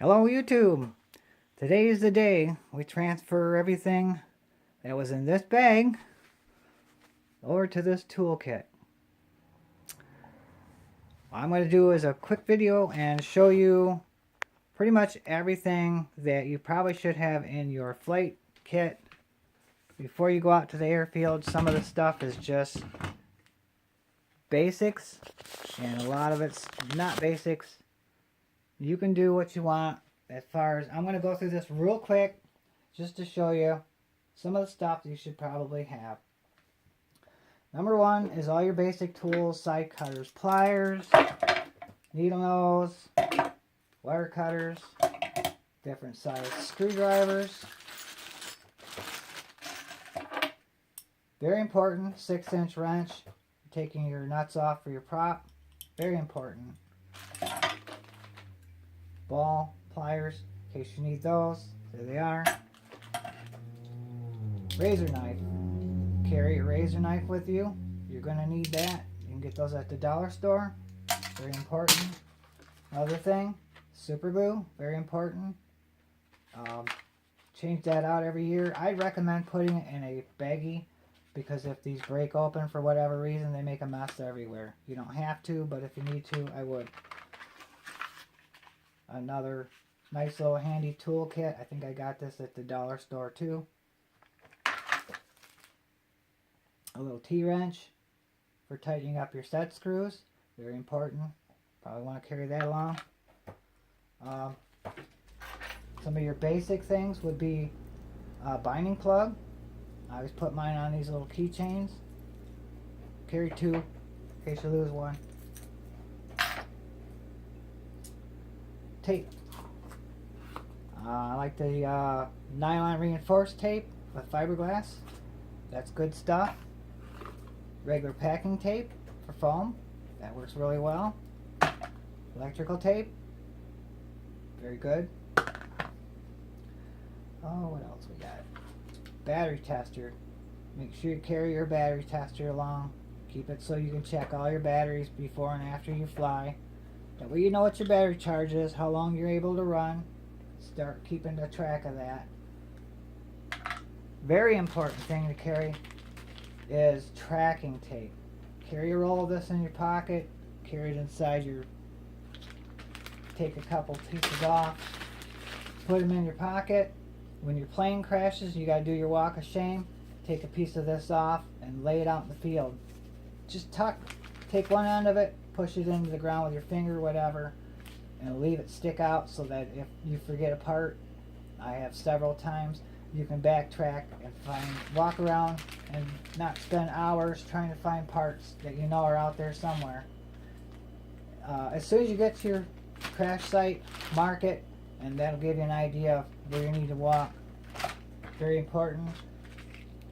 Hello YouTube! Today is the day we transfer everything that was in this bag over to this toolkit. What I'm going to do is a quick video and show you pretty much everything that you probably should have in your flight kit before you go out to the airfield. Some of the stuff is just basics and a lot of it's not basics. You can do what you want. As far as I'm going to go through this real quick just to show you some of the stuff you should probably have. Number one is all your basic tools: side cutters, pliers, needle nose, wire cutters, different size screwdrivers. Very important, 6-inch wrench, taking your nuts off for your prop. Very important. Ball, pliers, in case you need those. There they are. Razor knife. Carry a razor knife with you. You're going to need that. You can get those at the dollar store. Very important. Another thing, super glue. Very important. Change that out every year. I'd recommend putting it in a baggie, because if these break open for whatever reason, they make a mess everywhere. You don't have to, but if you need to, I would. Another nice little handy toolkit. I think I got this at the dollar store too. A little T-wrench for tightening up your set screws. Very important. Probably want to carry that along. Some of your basic things would be a binding plug. I always put mine on these little keychains. Carry two in case you lose one. Tape. I like the nylon reinforced tape with fiberglass. That's good stuff. Regular packing tape for foam. That works really well. Electrical tape. Very good. Oh, what else we got? Battery tester. Make sure you carry your battery tester along. Keep it so you can check all your batteries before and after you fly. That way you know what your battery charge is, how long you're able to run. Start keeping a track of that. Very important thing to carry is tracking tape. Carry a roll of this in your pocket. Carry it inside your... Take a couple pieces off. Put them in your pocket. When your plane crashes, you got to do your walk of shame. Take a piece of this off and lay it out in the field. Just take one end of it, push it into the ground with your finger, whatever, and leave it stick out so that if you forget a part, I have several times, you can backtrack and walk around and not spend hours trying to find parts that you know are out there somewhere. As soon as you get to your crash site, mark it, and that'll give you an idea of where you need to walk. Very important.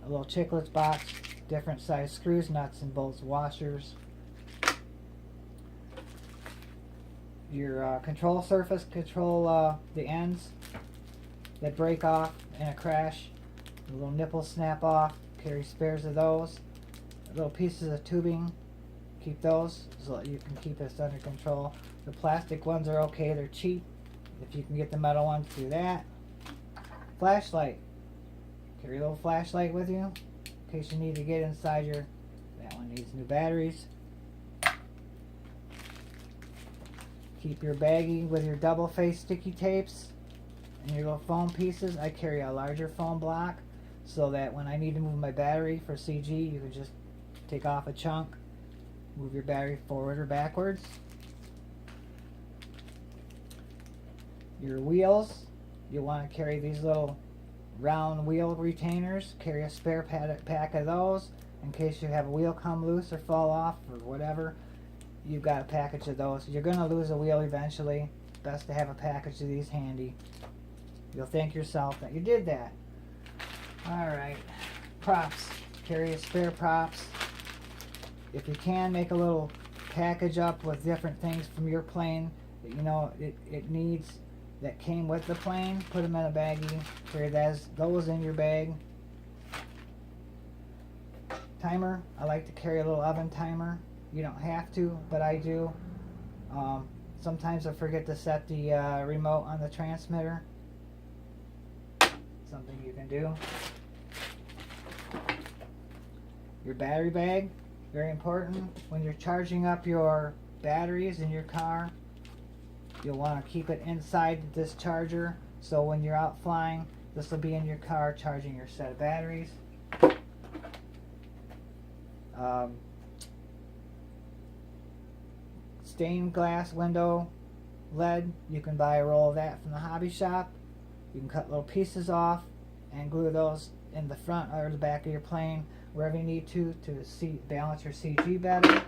A little chiclets box, different size screws, nuts and bolts, washers. Your control surface, control the ends that break off in a crash. The little nipples snap off. Carry spares of those. Little pieces of tubing. Keep those so that you can keep this under control. The plastic ones are okay. They're cheap. If you can get the metal ones, do that. Flashlight. Carry a little flashlight with you in case you need to get inside your... That one needs new batteries. Keep your baggie with your double-faced sticky tapes and your little foam pieces. I carry a larger foam block so that when I need to move my battery for CG, you can just take off a chunk, move your battery forward or backwards. Your wheels, you want to carry these little round wheel retainers. Carry a spare pack of those in case you have a wheel come loose or fall off or whatever. You've got a package of those. You're going to lose a wheel eventually. It's best to have a package of these handy. You'll thank yourself that you did that. Alright. Props. Carry a spare props. If you can, make a little package up with different things from your plane that you know it needs, that came with the plane. Put them in a baggie. Carry those in your bag. Timer. I like to carry a little oven timer. You don't have to, but I do. Sometimes I forget to set the remote on the transmitter. Something you can do. Your battery bag, very important. When you're charging up your batteries in your car, you'll want to keep it inside this charger, so when you're out flying, this will be in your car charging your set of batteries. Stained glass window lead, you can buy a roll of that from the hobby shop. You can cut little pieces off and glue those in the front or the back of your plane, wherever you need to balance your CG better.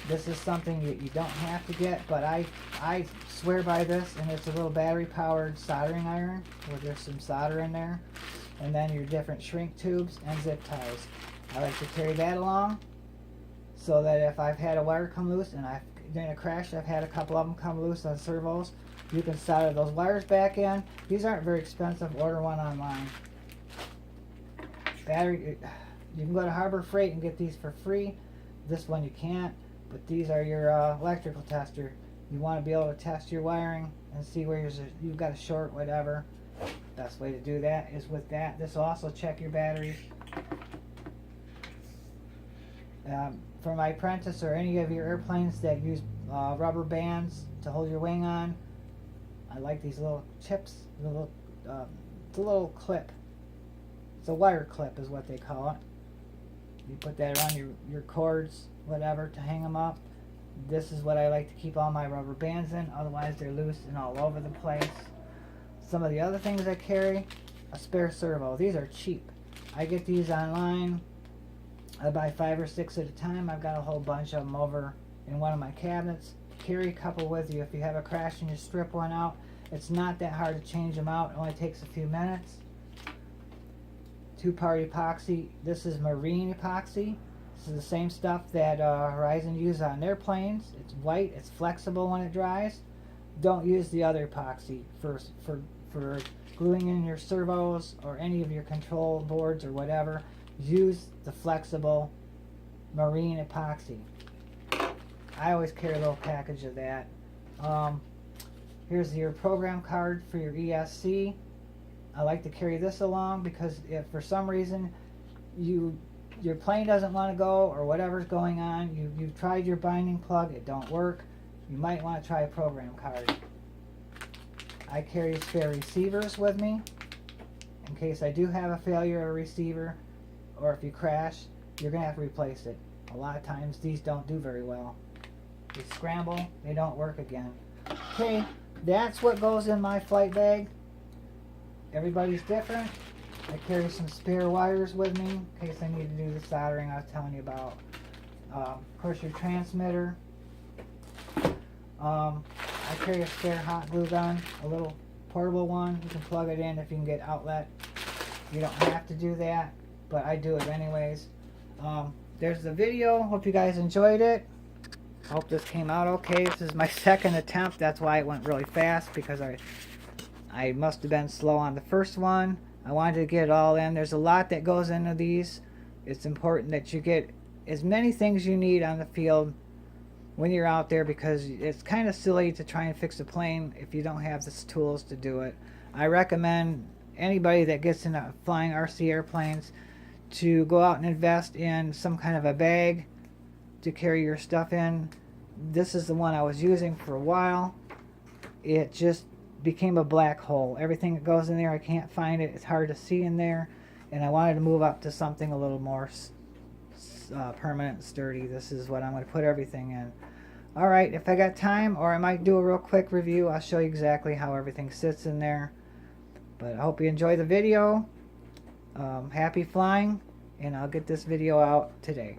This is something you don't have to get, but I swear by this, and it's a little battery powered soldering iron where there's some solder in there, and then your different shrink tubes and zip ties. I like to carry that along so that if I've had a wire come loose, and during a crash I've had a couple of them come loose on servos, you can solder those wires back in. These aren't very expensive. Order one online. Battery, you can go to Harbor Freight and get these for free. This one you can't, but these are your electrical tester. You want to be able to test your wiring and see where you've got a short, whatever. Best way to do that is with that. This will also check your batteries. For my Apprentice or any of your airplanes that use rubber bands to hold your wing on, I like these little chips. It's a little clip. It's a wire clip is what they call it. You put that around your cords, whatever, to hang them up. This is what I like to keep all my rubber bands in, otherwise they're loose and all over the place. Some of the other things I carry, a spare servo. These are cheap. I get these online. I buy 5 or 6 at a time. I've got a whole bunch of them over in one of my cabinets. Carry a couple with you. If you have a crash and you strip one out, it's not that hard to change them out. It only takes a few minutes. 2-part epoxy. This is marine epoxy. This is the same stuff that Horizon uses on their planes. It's white. It's flexible when it dries. Don't use the other epoxy for gluing in your servos or any of your control boards or whatever. Use the flexible marine epoxy. I always carry a little package of that. Here's your program card for your ESC. I like to carry this along because if for some reason your plane doesn't want to go or whatever's going on, you've tried your binding plug, it don't work, you might want to try a program card. I carry spare receivers with me in case I do have a failure of a receiver, or if you crash, you're going to have to replace it. A lot of times these don't do very well. They scramble, they don't work again. Okay, that's what goes in my flight bag. Everybody's different. I carry some spare wires with me in case I need to do the soldering I was telling you about. Of course, your transmitter. I carry a spare hot glue gun, a little portable one. You can plug it in if you can get outlet. You don't have to do that, but I do it anyways. There's the video. Hope you guys enjoyed it. Hope this came out okay. This is my second attempt. That's why it went really fast, because I must have been slow on the first one. I wanted to get it all in. There's a lot that goes into these. It's important that you get as many things you need on the field when you're out there, because it's kind of silly to try and fix a plane if you don't have the tools to do it. I recommend anybody that gets into flying RC airplanes to go out and invest in some kind of a bag to carry your stuff in. This is the one I was using for a while. It just became a black hole. Everything that goes in there, I can't find it. It's hard to see in there, and I wanted to move up to something a little more permanent and sturdy. This is what I'm going to put everything in. Alright, if I got time, or I might do a real quick review, I'll show you exactly how everything sits in there. But I hope you enjoy the video. Happy flying, and I'll get this video out today.